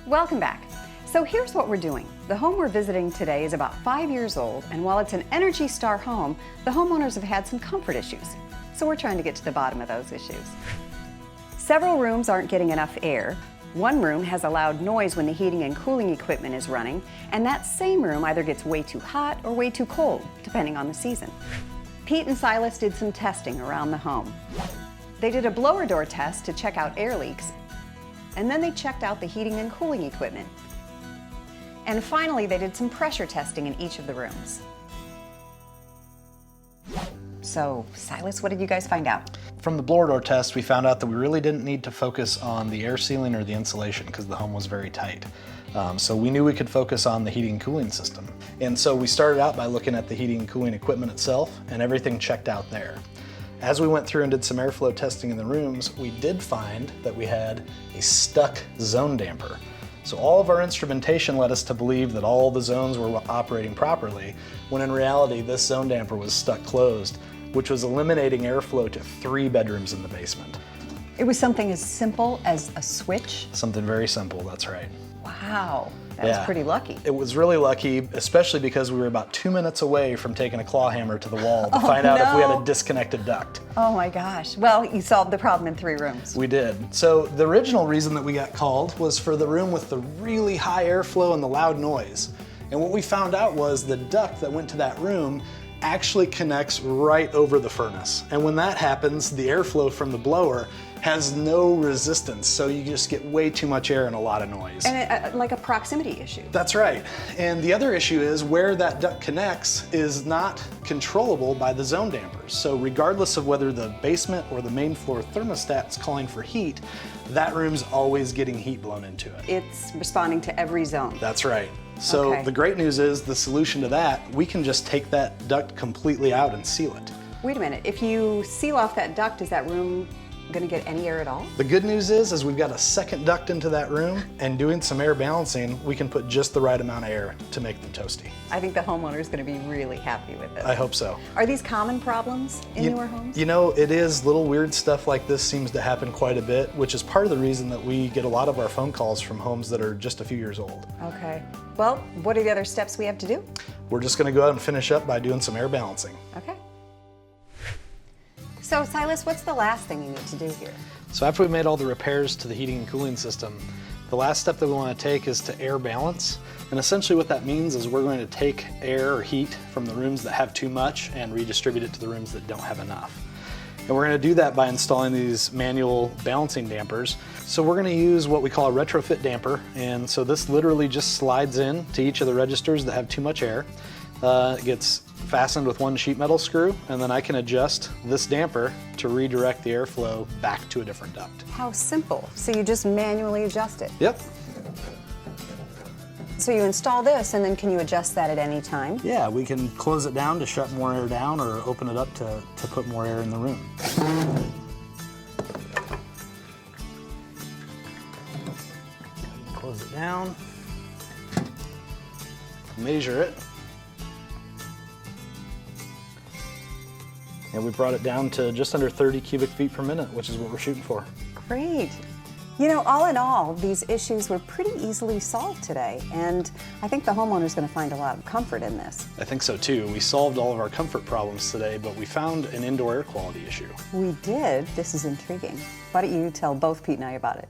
Welcome back. So here's what we're doing. The home we're visiting today is about 5 years old, and while it's an ENERGY STAR home, the homeowners have had some comfort issues. So we're trying to get to the bottom of those issues. Several rooms aren't getting enough air. One room has a loud noise when the heating and cooling equipment is running, and that same room either gets way too hot or way too cold, depending on the season. Pete and Silas did some testing around the home. They did a blower door test to check out air leaks, and then they checked out the heating and cooling equipment. And finally, they did some pressure testing in each of the rooms. So, Silas, what did you guys find out? From the blower door test, we found out that we really didn't need to focus on the air sealing or the insulation because the home was very tight. So we knew we could focus on the heating and cooling system. And so we started out by looking at the heating and cooling equipment itself, and everything checked out there. As we went through and did some airflow testing in the rooms, we did find that we had a stuck zone damper. So all of our instrumentation led us to believe that all the zones were operating properly, when in reality this zone damper was stuck closed, which was eliminating airflow to 3 bedrooms in the basement. It was something as simple as a switch? Something very simple, that's right. Wow, that's pretty lucky. It was really lucky, especially because we were about 2 minutes away from taking a claw hammer to the wall to find out if we had a disconnected duct. Oh my gosh. Well, you solved the problem in 3 rooms. We did. So the original reason that we got called was for the room with the really high airflow and the loud noise. And what we found out was the duct that went to that room actually connects right over the furnace. And when that happens, the airflow from the blower has no resistance, so you just get way too much air and a lot of noise. And like a proximity issue. That's right. And the other issue is where that duct connects is not controllable by the zone dampers. So regardless of whether the basement or the main floor thermostat's calling for heat, that room's always getting heat blown into it. It's responding to every zone. That's right. So the great news is the solution to that, we can just take that duct completely out and seal it. Wait a minute, if you seal off that duct, is that room going to get any air at all? The good news is we've got a second duct into that room, and doing some air balancing, we can put just the right amount of air to make them toasty. I think the homeowner is going to be really happy with this. I hope so. Are these common problems in your homes? You know, it is. Little weird stuff like this seems to happen quite a bit, which is part of the reason that we get a lot of our phone calls from homes that are just a few years old. Okay. Well, what are the other steps we have to do? We're just going to go out and finish up by doing some air balancing. Okay. So, Silas, what's the last thing you need to do here? So after we've made all the repairs to the heating and cooling system, the last step that we want to take is to air balance. And essentially what that means is we're going to take air or heat from the rooms that have too much and redistribute it to the rooms that don't have enough. And we're going to do that by installing these manual balancing dampers. So we're going to use what we call a retrofit damper. And so this literally just slides in to each of the registers that have too much air. It gets fastened with one sheet metal screw, and then I can adjust this damper to redirect the airflow back to a different duct. How simple. So you just manually adjust it? Yep. So you install this, and then can you adjust that at any time? Yeah, we can close it down to shut more air down or open it up to put more air in the room. Close it down, measure it. And we brought it down to just under 30 cubic feet per minute, which is what we're shooting for. Great. You know, all in all, these issues were pretty easily solved today, and I think the homeowner's going to find a lot of comfort in this. I think so too. We solved all of our comfort problems today, but we found an indoor air quality issue. We did? This is intriguing. Why don't you tell both Pete and I about it?